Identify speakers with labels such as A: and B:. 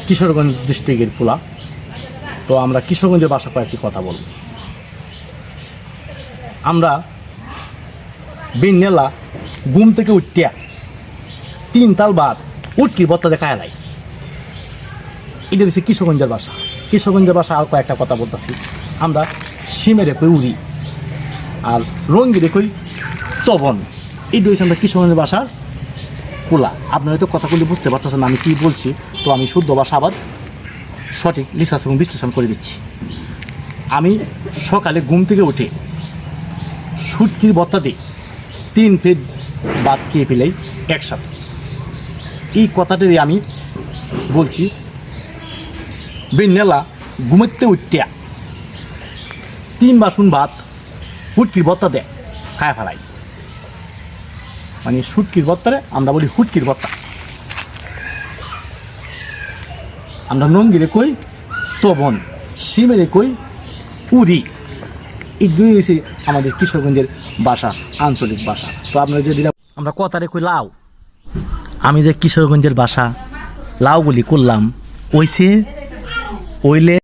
A: কিশোরগঞ্জ ডিস্ট্রিক্টের পোলা। তো আমরা কিশোরগঞ্জের ভাষা কয়েকটি কথা বলব। আমরা বিননেলা ঘুম থেকে উঠিয়া 3 তাল বাদ উটকির বত্তা দেখায় নাই, এটা হচ্ছে কিশোরগঞ্জের ভাষা। কিশোরগঞ্জের ভাষা আর কয়েকটা কথা বলতেছি। আমরা সিমেরে কই উড়ি, আর রঙ্গিরে কই তবন। এই হচ্ছে আমরা কিশোরগঞ্জের ভাষার পোলা। আপনারা হয়তো কথাগুলি বুঝতে পারতেছেন আমি কী বলছি, তো আমি শুদ্ধ ভাষা আবার সঠিক রিসার্চ এবং বিশ্লেষণ করে দিচ্ছি। আমি সকালে ঘুম থেকে উঠে শুটকির বত্তা দিই 3 প্লেট ভাত খেয়ে ফেলেই একসাথে। এই কথাটাই আমি বলছি। বিননেলা ঘুমাতে উঠিয়া 3 বাসন ভাত হুটকির বত্তা দেয় খায় ফেলাই, মানে শুটকির বত্তারে আমরা বলি হুটকির বত্তা। আমরা নঙ্গিরে কই তবন, সিমেরে কই উড়ি। এই দুই হয়েছে আমাদের কিশোরগঞ্জের ভাষা, আঞ্চলিক ভাষা। তো আপনারা যে দিলাম আমরা কথারে কই লাউ, আমি যে কিশোরগঞ্জের ভাষা লাউগুলি করলাম ওইলে